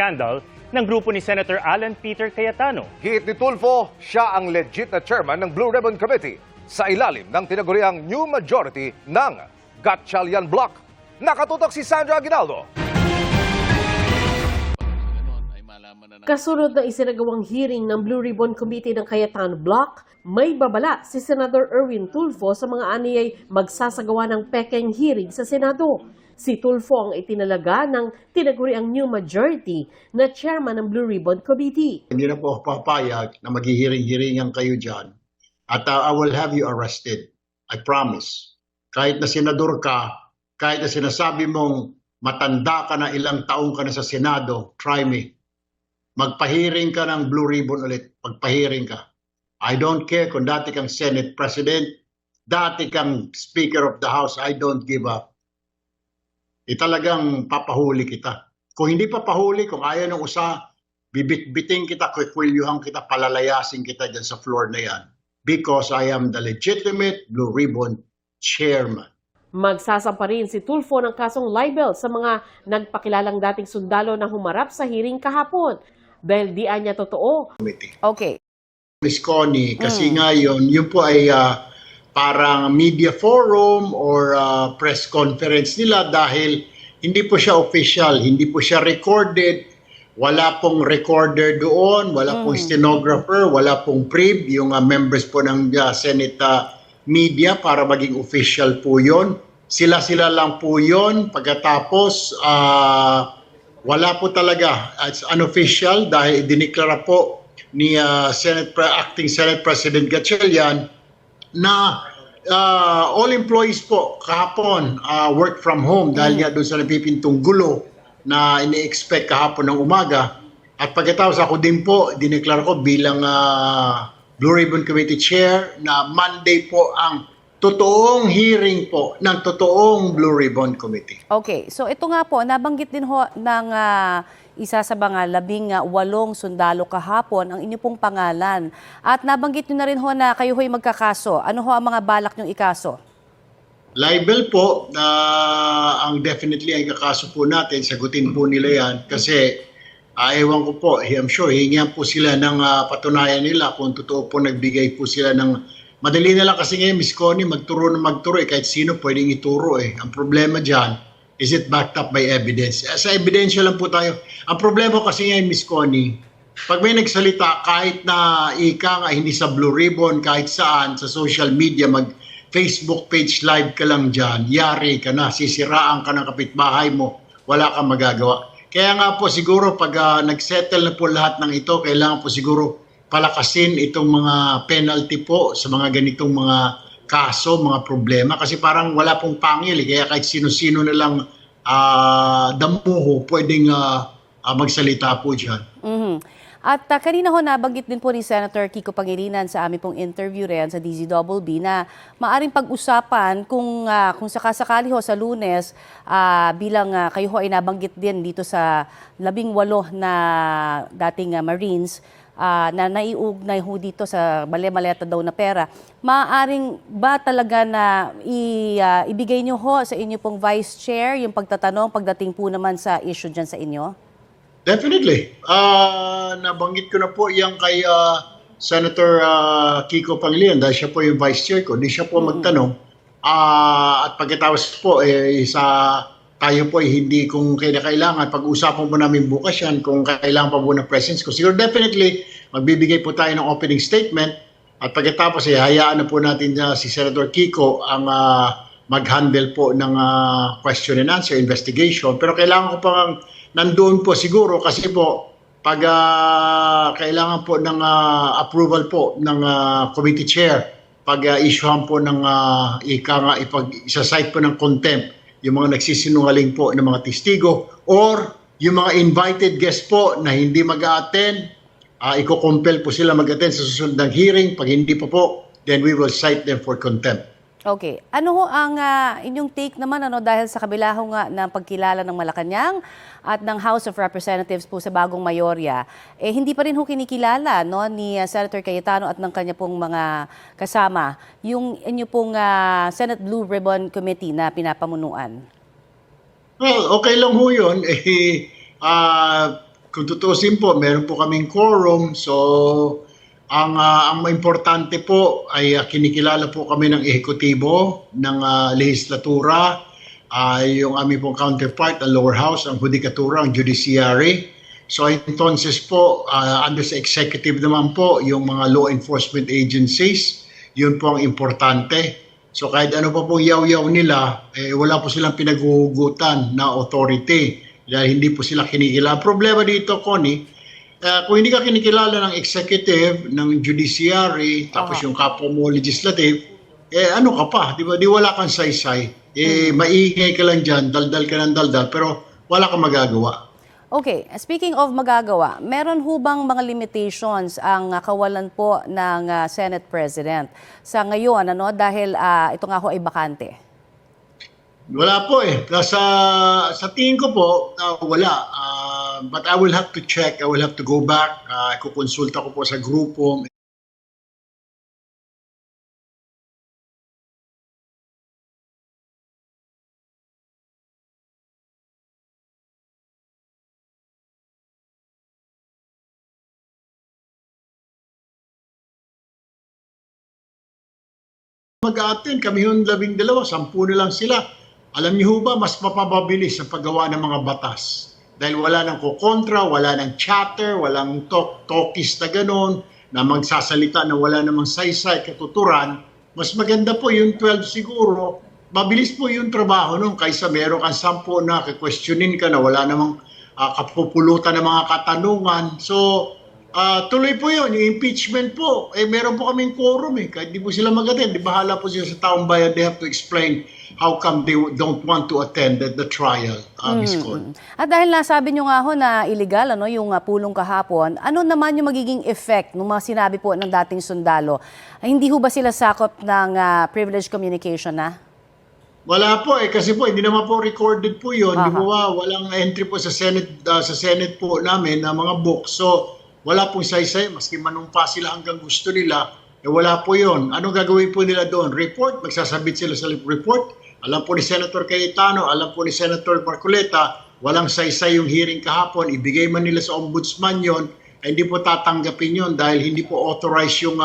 scandal ng grupo ni Senator Alan Peter Cayetano. Giit ni Tulfo, siya ang legit na chairman ng Blue Ribbon Committee sa ilalim ng tinaguriang new majority ng Gatchalian Bloc. Nakatutok si Sandra Aguinaldo. Kasunod na isinagawang hearing ng Blue Ribbon Committee ng Cayetano Bloc, may babala si Senador Erwin Tulfo sa mga aniyay magsasagawa ng pekeng hearing sa Senado. Si Tulfo ang itinalaga ng tinaguriang new majority na chairman ng Blue Ribbon Committee. Hindi na po ako papayag na maghihiring-hiringan kayo dyan at I will have you arrested. I promise. Kahit na senador ka, kahit na sinasabi mong matanda ka na, ilang taong ka na sa Senado, try me. Magpahiring ka ng Blue Ribbon ulit. Magpahiring ka. I don't care kung dati kang Senate President, dati kang Speaker of the House, I don't give up. Talagang papahuli kita. Kung hindi papahuli, kung ayaw ng usa, bibit-biting kita, kukwilyuhan kita, palalayasin kita dyan sa floor na yan. Because I am the legitimate Blue Ribbon Chairman. Magsasampa rin si Tulfo ng kasong libel sa mga nagpakilalang dating sundalo na humarap sa hearing kahapon. Dahil di niya totoo. Okay. Miss Connie, kasi nga yun po ay parang media forum or press conference nila dahil hindi po siya official, hindi po siya recorded, wala pong recorder doon, wala pong stenographer, wala pong prib, yung members po ng Senate media para maging official po yun. Sila-sila lang po yun. Pagkatapos, wala po talaga. It's unofficial dahil diniklara po ni Acting Senate President Gatchalian na all employees po kahapon work from home dahil nga doon sa napipintong gulo na ini-expect kahapon ng umaga. At pagkatapos ako din po, dineklara ko bilang Blue Ribbon Committee Chair na Monday po ang totoong hearing po ng totoong Blue Ribbon Committee. Okay, so ito nga po, nabanggit din ho ng isa sa mga 18 sundalo kahapon ang inyo pong pangalan. At nabanggit nyo na rin ho na kayo ho'y magkakaso. Ano ho ang mga balak nyong ikaso? Libel po, ang definitely ang kakaso po natin, sagutin po nila yan kasi ewan ko po, I'm sure, hingihan po sila ng patunayan nila kung totoo po nagbigay po sila ng. Madali na lang kasi ngayon, Miss Connie, magturo kahit sino pwedeng ituro eh. Ang problema dyan, is it backed up by evidence? Sa ebidensya lang po tayo. Ang problema kasi ngayon, Miss Connie, pag may nagsalita, kahit na ika nga, hindi sa Blue Ribbon, kahit saan, sa social media, mag-Facebook page live ka lang dyan, yari ka na, sisiraan ka ng kapitbahay mo, wala kang magagawa. Kaya nga po siguro, pag nagsettle na po lahat ng ito, kailangan po siguro palakasin itong mga penalty po sa mga ganitong mga kaso, mga problema. Kasi parang wala pong pangil. Kaya kahit sino-sino na lang damuho pwedeng magsalita po dyan. At kanina ho nabanggit din po ni Senator Kiko Pangilinan sa aming pong interview rin sa DZBB na maaring pag-usapan kung sakasakali ho sa Lunes bilang kayo ho ay nabanggit din dito sa 18 na dating Marines na naiugnay ho dito sa maleta daw na pera, maaaring ba talaga na ibigay nyo ho sa inyo pong Vice Chair yung pagtatanong pagdating po naman sa issue dyan sa inyo? Definitely. Nabanggit ko na po yung kay Senator Kiko Pangilinan dahil siya po yung Vice Chair ko. Hindi siya po magtanong. At pagkatapos po, tayo po hindi kung kailangan, pag-usapan po namin bukas yan kung kailangan pa po ng presence ko. Siguro definitely, magbibigay po tayo ng opening statement at pagkatapos hayaan na po natin si Senator Kiko ang mag-handle po ng question and answer, investigation. Pero kailangan ko pang nandoon po siguro kasi po pag kailangan po ng approval po ng committee chair, pag-issuehan po ng isa-cite po ng contempt yung mga nagsisinungaling po ng mga testigo or yung mga invited guests po na hindi mag-a-attend, iko-compel po sila mag-attend sa susunod ng hearing. Pag hindi pa po, then we will cite them for contempt. Okay. Ano ho ang inyong take naman dahil sa kabila ho nga ng pagkilala ng Malacanang at ng House of Representatives po sa bagong mayorya, hindi pa rin ho kinikilala ni Senator Cayetano at ng kanya pong mga kasama yung inyo pong Senate Blue Ribbon Committee na pinapamunuan? Well, okay lang ho yun. kung tutusin po, meron po kaming quorum. So, ang importante po ay kinikilala po kami ng ehekutibo, ng legislatura, yung aming pong counterpart, ang lower house, ang judikatura, ang judiciary. So, entonces po, under sa executive naman po, yung mga law enforcement agencies, yun po ang importante. So kahit ano pa pong yaw-yaw nila, wala po silang pinaghuhugutan na authority dahil hindi po sila kinikilala. Problema dito, Connie, kung hindi ka kinikilala ng executive, ng judiciary, tapos yung kapwa mo legislative, ano ka pa, di ba? Di wala kang saysay. Maingay ka lang dyan, daldal ka ng daldal, pero wala kang magagawa. Okay, speaking of magagawa, meron ho bang mga limitations ang kawalan po ng Senate President sa ngayon, dahil ito nga ho ay bakante? Wala po sa tingin ko po, wala. But I will have to check, I will have to go back, kukonsulta ko po sa grupo. Mag-a-attend kami yung 12, 10 na lang sila. Alam niyo ba, mas mapapabilis ang paggawa ng mga batas. Dahil wala nang kukontra, wala nang chatter, walang talkies na gano'n, na magsasalita na wala namang saysay, katuturan. Mas maganda po yung 12 siguro. Mabilis po yung trabaho nun kaysa meron kang 10 na questionin ka na wala namang kapupulutan ng mga katanungan. So, tuloy po yun, yung impeachment po, meron po kaming quorum kahit di po sila mag-attend, di bahala po sila sa taong bayan, they have to explain how come they don't want to attend the trial, Ms. Con. At dahil nasabi nyo nga ho na illegal, yung pulong kahapon, ano naman yung magiging effect ng mga sinabi po ng dating sundalo? Hindi ho ba sila sakop ng privileged communication na? Wala po kasi po hindi naman po recorded po yun, di ba, walang entry po sa Senate po namin na mga books, so wala pong saysay, maski manumpa sila hanggang gusto nila, wala po yun. Anong gagawin po nila doon? Report, magsasabit sila sa report. Alam po ni Senator Cayetano, alam po ni Senator Marcoleta, walang saysay yung hearing kahapon, ibigay man nila sa ombudsman yon, hindi po tatanggapin yon dahil hindi po authorized yung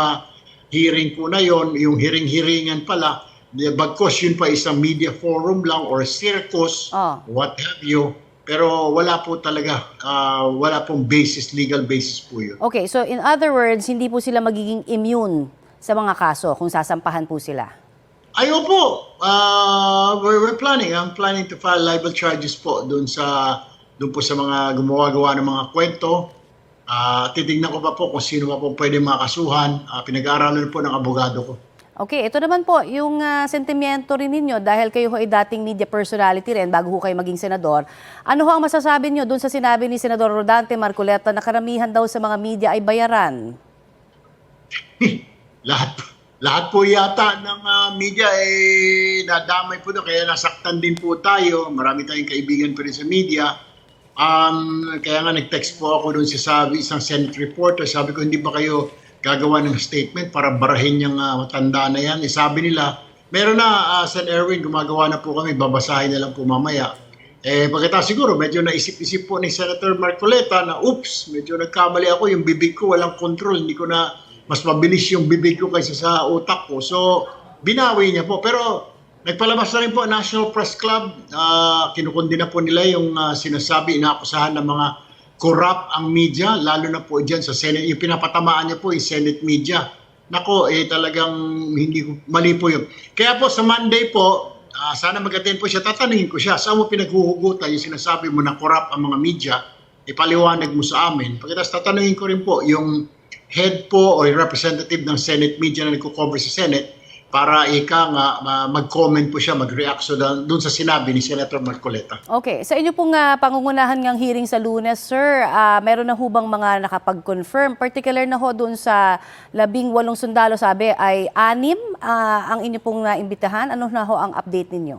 hearing po na yon, yung hearing-hearingan pala. Bagkos yun pa isang media forum lang or circus, what have you. Pero wala po talaga, wala pong basis, legal basis po yun. Okay, so in other words, hindi po sila magiging immune sa mga kaso kung sasampahan po sila? Ayaw po. We're planning. I'm planning to file libel charges po doon po sa mga gumawa-gawa ng mga kwento. Titignan ko pa po kung sino pa po pwede makasuhan. Pinag-aaralan po ng abogado ko. Okay, ito naman po, yung sentimiento rin ninyo dahil kayo ay dating media personality rin bago ho kayo maging senador. Ano ho ang masasabi nyo dun sa sinabi ni Senador Rodante Marcoleta na karamihan daw sa mga media ay bayaran? Lahat po yata ng media nadamay po doon, kaya nasaktan din po tayo. Marami tayong kaibigan pa rin sa media. Kaya nga nag-text po ako doon sa isang Senate reporter. Sabi ko, hindi ba kayo gagawa ng statement para barahin yung matanda na yan? Sabi nila, meron na, Sen. Erwin, gumagawa na po kami, babasahin na lang po mamaya. Pagkatapos siguro, medyo naisip-isip po ni Senator Marcoleta na, oops, medyo nagkamali ako, yung bibig ko walang control, hindi ko na, mas mabilis yung bibig ko kaysa sa utak ko. So, binawi niya po. Pero, nagpalabas na rin po National Press Club, kinukundi na po nila yung sinasabi, inaakusahan ng mga corrupt ang media, lalo na po dyan sa Senate. Yung pinapatamaan niya po yung Senate media. Nako, talagang mali po yun. Kaya po sa Monday po, sana mag-attend po siya, tatanungin ko siya, saan mo pinaghuhugutan yung sinasabi mo na corrupt ang mga media, ipaliwanag mo sa amin. Pagkatapos tatanungin ko rin po yung head po o yung representative ng Senate media na nagko-cover sa Senate para mag-comment po siya, mag-react doon sa sinabi ni Senator Marcoleta. Okay. Sa inyo pong pangungunahan ng hearing sa Lunes, sir, meron na ho bang mga nakapag-confirm? Particular na ho doon sa 18 sundalo, sabi ay 6 ang inyo pong naimbitahan. Ano na ho ang update ninyo?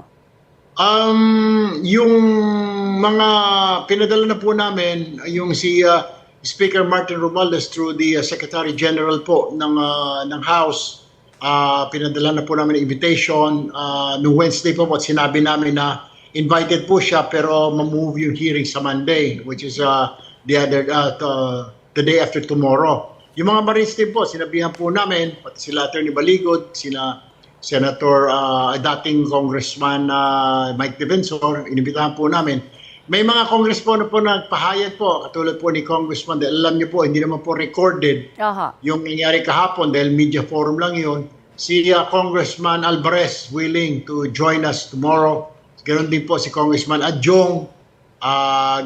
Yung mga pinadala na po namin, yung si Speaker Martin Romualdez through the Secretary General po ng House, pinadala na po namin invitation. Noong Wednesday po sinabi namin na invited po siya pero ma-move yung hearing sa Monday, which is the day after tomorrow. Yung mga Marines din po, sinabihan po namin, pati sila Attorney Baligod, sina Senator, dating Congressman Mike Defensor, inibitahan po namin. May mga congressman po nagpahayag po, katulad po ni Congressman, dahil alam niyo po, hindi naman po recorded yung nangyari kahapon dahil media forum lang yun. Si Congressman Alvarez willing to join us tomorrow. Ganoon din po si Congressman Adjong.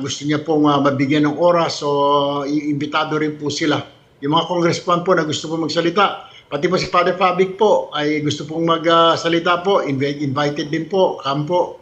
Gusto niya pong mabigyan ng oras, so iimbitado rin po sila. Yung mga congressman po na gusto pong magsalita, pati po si Father Fabic po ay gusto pong magsalita po, invited din po, come po.